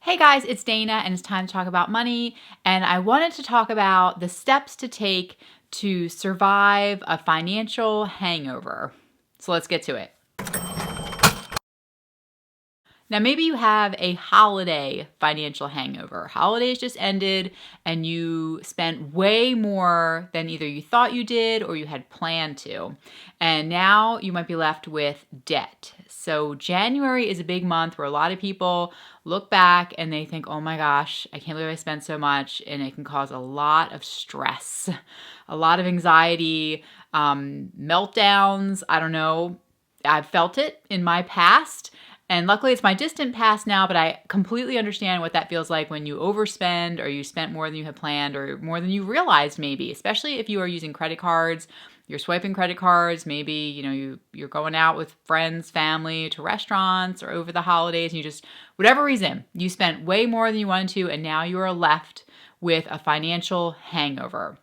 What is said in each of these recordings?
Hey guys, it's Dana and it's time to talk about money. And I wanted to talk about the steps to take to survive a financial hangover. So let's get to it. Now, maybe you have a holiday financial hangover. Holidays just ended and you spent way more than either you thought you did or you had planned to. And now you might be left with debt. So January is a big month where a lot of people look back and they think, oh my gosh, I can't believe I spent so much. And it can cause a lot of stress, a lot of anxiety, meltdowns. I don't know. I've felt it in my past. And luckily it's my distant past now, but I completely understand what that feels like when you overspend or you spent more than you had planned or more than you realized maybe, especially if you are using credit cards, you're swiping credit cards, maybe, you're going out with friends, family to restaurants or over the holidays and you just, whatever reason, you spent way more than you wanted to and now you are left with a financial hangover.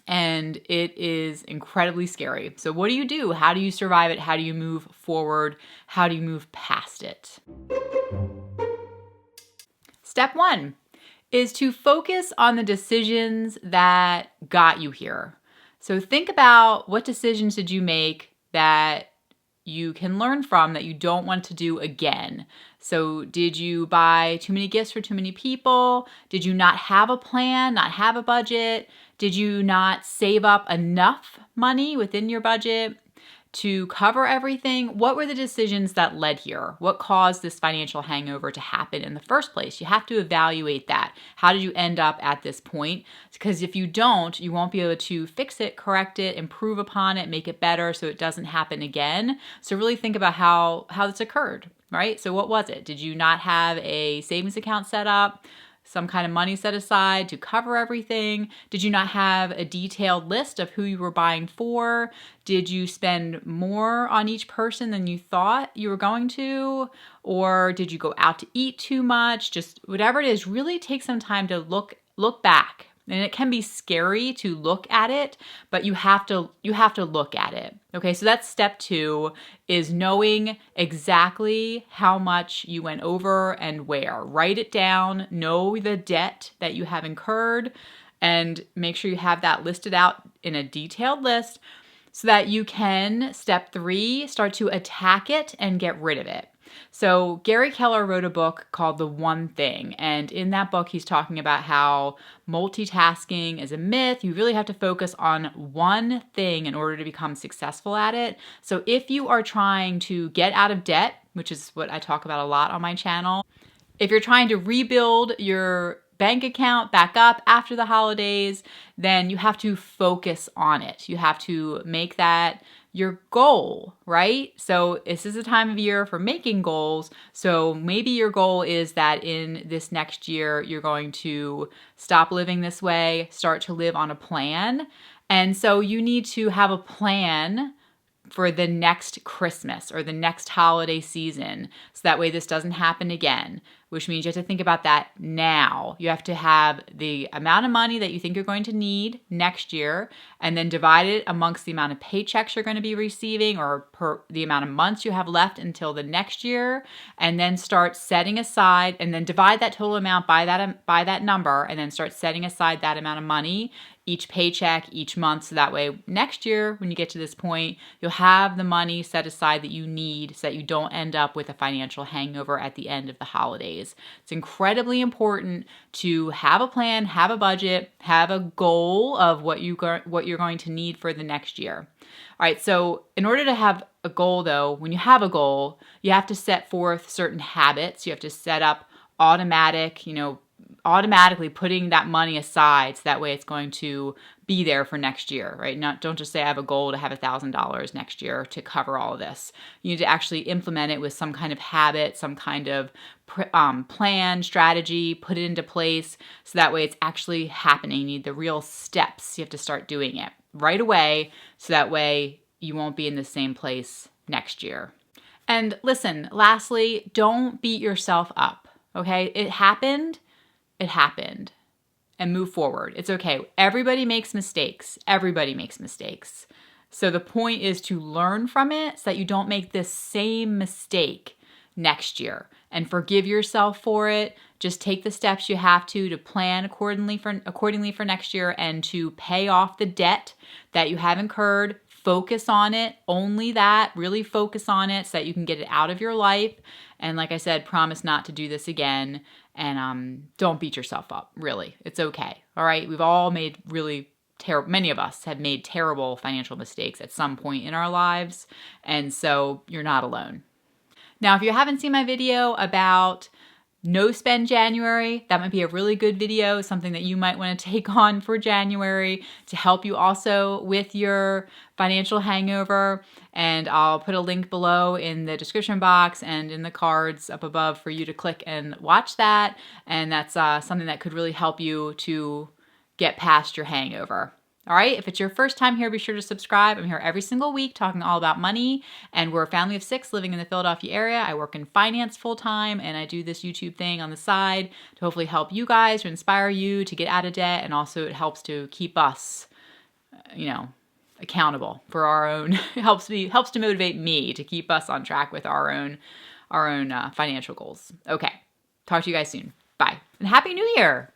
And it is incredibly scary. So what do you do? How do you survive it? How do you move forward? How do you move past it? Step one is to focus on the decisions that got you here. So think about what decisions did you make that you can learn from that you don't want to do again. So did you buy too many gifts for too many people? Did you not have a plan, not have a budget? Did you not save up enough money within your budget to cover everything? What were the decisions that led here? What caused this financial hangover to happen in the first place? You have to evaluate that. How did you end up at this point? Because if you don't, you won't be able to fix it, correct it, improve upon it, make it better so it doesn't happen again. So really think about how this occurred, right? So what was it? Did you not have a savings account set up? Some kind of money set aside to cover everything? Did you not have a detailed list of who you were buying for? Did you spend more on each person than you thought you were going to? Or did you go out to eat too much? Just whatever it is, really take some time to look back. And it can be scary to look at it, but you have to look at it. Okay, so that's step two, is knowing exactly how much you went over and where. Write it down, know the debt that you have incurred, and make sure you have that listed out in a detailed list so that you can, step three, start to attack it and get rid of it. So Gary Keller wrote a book called The One Thing. And in that book, he's talking about how multitasking is a myth. You really have to focus on one thing in order to become successful at it. So if you are trying to get out of debt, which is what I talk about a lot on my channel, if you're trying to rebuild your bank account back up after the holidays, then you have to focus on it. You have to make that your goal, right? So this is a time of year for making goals. So maybe your goal is that in this next year, you're going to stop living this way, start to live on a plan. And so you need to have a plan for the next Christmas or the next holiday season. So that way this doesn't happen again, which means you have to think about that now. You have to have the amount of money that you think you're going to need next year and then divide it amongst the amount of paychecks you're going to be receiving or per the amount of months you have left until the next year, and then start setting aside and then divide that total amount by that number and then start setting aside that amount of money each paycheck, each month, so that way next year, when you get to this point, you'll have the money set aside that you need so that you don't end up with a financial hangover at the end of the holidays. It's incredibly important to have a plan, have a budget, have a goal of what you're going to need for the next year. All right, so in order to have a goal though, when you have a goal, you have to set forth certain habits. You have to set up automatically putting that money aside so that way it's going to be there for next year, right? Don't just say I have a goal to have $1,000 next year to cover all of this. You need to actually implement it with some kind of habit, some kind of plan, strategy, put it into place so that way it's actually happening. You need the real steps. You have to start doing it right away so that way you won't be in the same place next year. And listen, lastly, don't beat yourself up, okay? It happened, and move forward. It's okay. Everybody makes mistakes. So the point is to learn from it so that you don't make this same mistake next year and forgive yourself for it. Just take the steps you have to plan accordingly for next year and to pay off the debt that you have incurred. Focus on it, only that, really focus on it so that you can get it out of your life. And like I said, promise not to do this again. And don't beat yourself up, really. It's okay. All right. We've all made really terrible, many of us have made terrible financial mistakes at some point in our lives. And so you're not alone. Now, if you haven't seen my video about no spend January, that might be a really good video, something that you might want to take on for January to help you also with your financial hangover. And I'll put a link below in the description box and in the cards up above for you to click and watch that. And that's something that could really help you to get past your hangover. All right, if it's your first time here, be sure to subscribe. I'm here every single week talking all about money, and we're a family of 6 living in the Philadelphia area. I work in finance full time, and I do this YouTube thing on the side to hopefully help you guys, to inspire you to get out of debt, and also it helps to keep us, accountable for our own. It helps to motivate me to keep us on track with our own financial goals. Okay, talk to you guys soon. Bye, and Happy New Year.